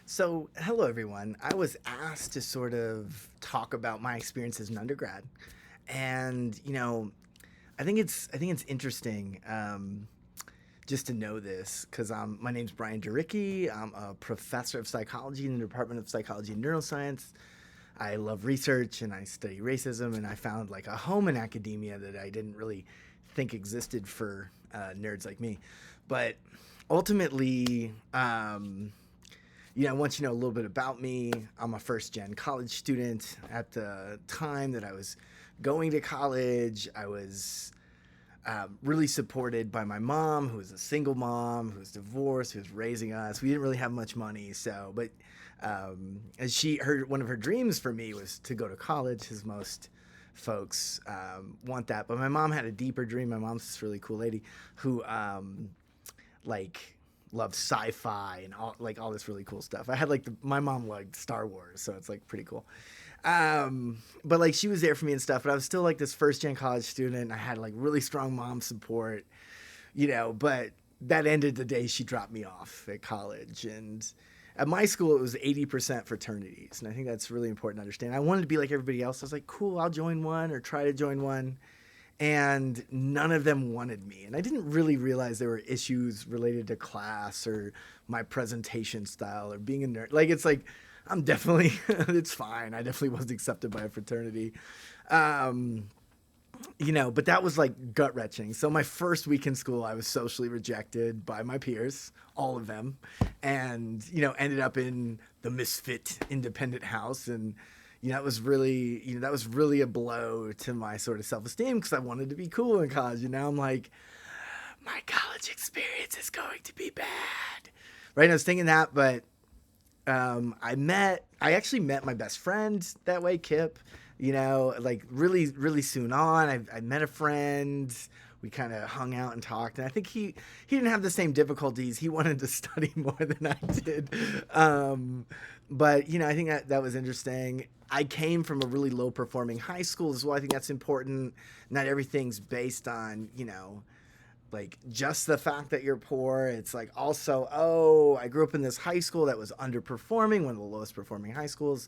So, hello everyone. I was asked to sort of talk about my experience as an undergrad, and I think it's interesting just to know this because my name's Brian Duricki. I'm a professor of psychology in the Department of Psychology and Neuroscience. I love research and I study racism, and I found like a home in academia that I didn't really think existed for nerds like me, but ultimately. Once you know a little bit about me, I'm a first gen college student. At the time that I was going to college, I was really supported by my mom, who was a single mom, who was divorced, who was raising us. We didn't really have much money, but as one of her dreams for me was to go to college, as most folks want that. But my mom had a deeper dream. My mom's this really cool lady who like loved sci-fi and all this really cool stuff. I had my mom liked Star Wars, so it's like pretty cool. But like she was there for me and stuff, but I was still like this first gen college student. I had like really strong mom support, but that ended the day she dropped me off at college. And at my school, it was 80% fraternities. And I think that's really important to understand. I wanted to be like everybody else. I was like, cool, I'll join one or try to join one, and none of them wanted me. And I didn't really realize there were issues related to class or my presentation style or being a nerd. Like, it's like, I'm definitely, it's fine. I definitely wasn't accepted by a fraternity. Um, but that was like gut wrenching. So my first week in school, I was socially rejected by my peers, all of them, and ended up in the misfit independent house. And that was really a blow to my sort of self esteem because I wanted to be cool in college. And now I'm like, my college experience is going to be bad, right? And I was thinking that, but I actually met my best friend that way, Kip. Like really, really soon on, I met a friend. We kind of hung out and talked, and I think he didn't have the same difficulties. He wanted to study more than I did, but I think that was interesting. I came from a really low performing high school as well. I think that's important. Not everything's based on like just the fact that you're poor. It's like also, oh, I grew up in this high school that was underperforming, one of the lowest performing high schools.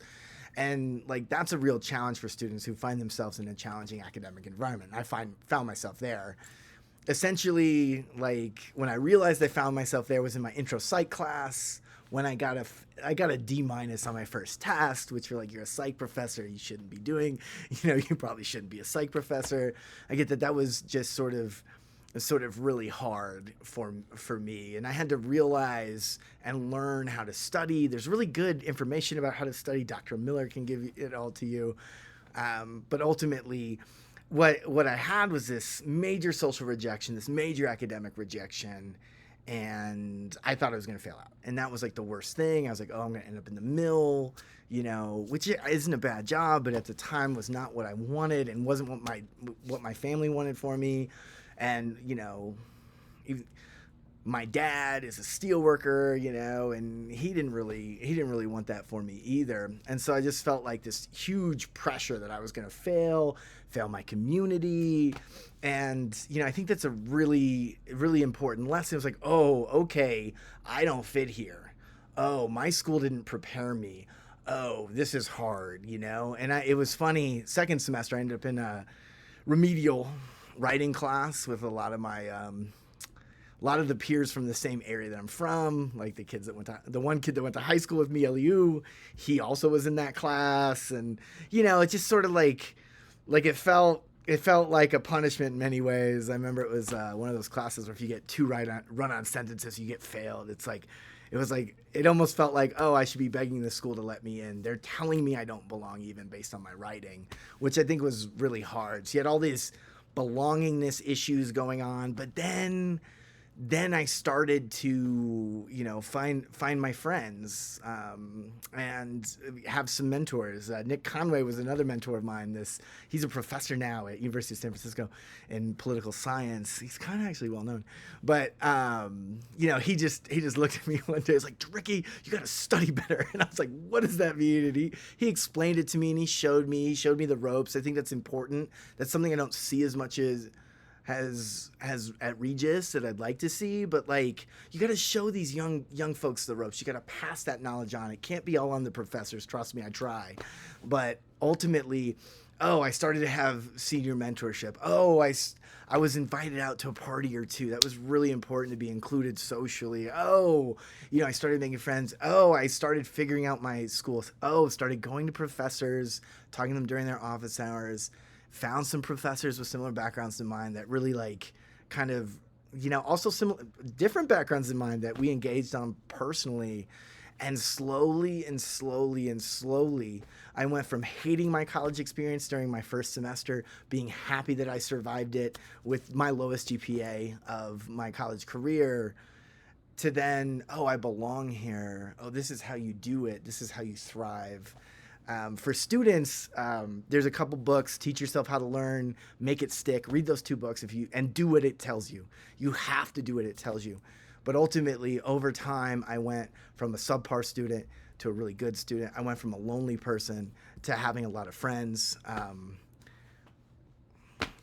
And like that's a real challenge for students who find themselves in a challenging academic environment. Found myself there. Essentially, like when I realized I found myself there was in my intro psych class when I got a D minus on my first test, which you're a psych professor, you shouldn't be doing. You probably shouldn't be a psych professor. I get that was just sort of really hard for me, and I had to realize and learn how to study. There's really good information about how to study. Dr. Miller can give it all to you, but ultimately what I had was this major social rejection, this major academic rejection, and I thought I was going to fail out, and that was like the worst thing. I was like, oh, I'm going to end up in the mill, which isn't a bad job, but at the time was not what I wanted and wasn't what my family wanted for me. And my dad is a steel worker, and he didn't really want that for me either. And so I just felt like this huge pressure that I was going to fail my community. And I think that's a really, really important lesson. It was like, oh, okay, I don't fit here. Oh, my school didn't prepare me. Oh, this is hard. And it was funny. Second semester, I ended up in a remedial writing class with a lot of the peers from the same area that I'm from, like the one kid that went to high school with me, LU, he also was in that class. And it just sort of like it felt like a punishment in many ways. I remember it was one of those classes where if you get two run on sentences, you get failed. It almost felt like, oh, I should be begging the school to let me in. They're telling me I don't belong even based on my writing, which I think was really hard. So you had all these belongingness issues going on, but then I started to, find my friends and have some mentors. Nick Conway was another mentor of mine. He's a professor now at University of San Francisco in political science. He's kind of actually well known, but he just looked at me one day. He's like, Ricky, you got to study better. And I was like, what does that mean? And he explained it to me, and he showed me the ropes. I think that's important. That's something I don't see as much has at Regis that I'd like to see, but like you got to show these young folks the ropes. You got to pass that knowledge on. It can't be all on the professors. Trust me, I try. But ultimately, oh, I started to have senior mentorship. Oh, I was invited out to a party or two. That was really important to be included socially. Oh, I started making friends. Oh, I started figuring out my schools. Oh, started going to professors, talking to them during their office hours. Found some professors with similar backgrounds to mine that really like kind of, also similar, different backgrounds in mine that we engaged on personally. And slowly and slowly and slowly, I went from hating my college experience during my first semester, being happy that I survived it with my lowest GPA of my college career, to then, oh, I belong here. Oh, this is how you do it. This is how you thrive. For students, there's a couple books: Teach Yourself How to Learn, Make It Stick. Read those two books and do what it tells you. You have to do what it tells you. But ultimately, over time, I went from a subpar student to a really good student. I went from a lonely person to having a lot of friends.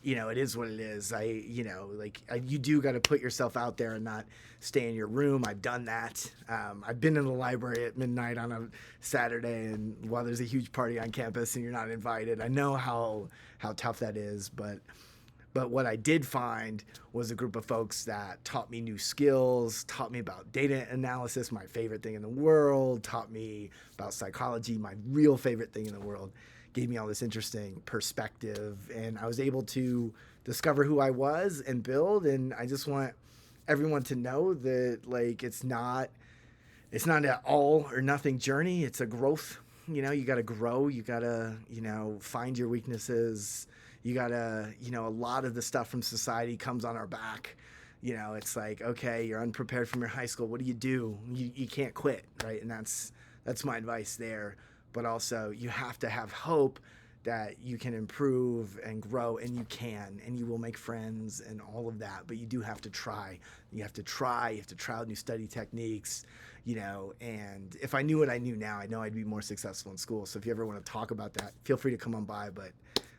It is what it is. You do got to put yourself out there and not stay in your room. I've done that. I've been in the library at midnight on a Saturday, and while there's a huge party on campus and you're not invited, I know how tough that is. But what I did find was a group of folks that taught me new skills, taught me about data analysis, my favorite thing in the world, taught me about psychology, my real favorite thing in the world, gave me all this interesting perspective, and I was able to discover who I was and build. And I just want everyone to know that like it's not an all or nothing journey. It's a growth. You got to grow. You got to find your weaknesses. You got to a lot of the stuff from society comes on our back. It's like, okay, you're unprepared from your high school. What do? You can't quit, right? And that's my advice there. But also, you have to have hope that you can improve and grow, and you can, and you will make friends and all of that. But you do have to try. You have to try out new study techniques, and if I knew what I knew now, I know I'd be more successful in school. So if you ever want to talk about that, feel free to come on by. But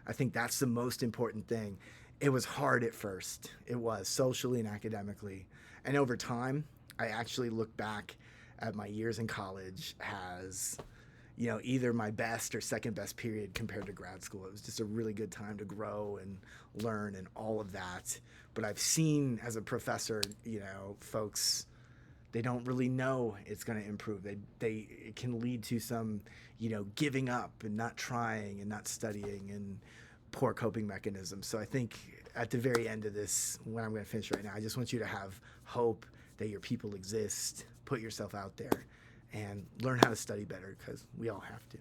I think that's the most important thing. It was hard at first. It was socially and academically. And over time, I actually look back at my years in college as either my best or second best period compared to grad school. It was just a really good time to grow and learn and all of that. But I've seen as a professor, folks, they don't really know it's going to improve. It can lead to some, giving up and not trying and not studying and poor coping mechanisms. So I think at the very end of this, when I'm going to finish right now, I just want you to have hope that your people exist, put yourself out there, and learn how to study better, because we all have to.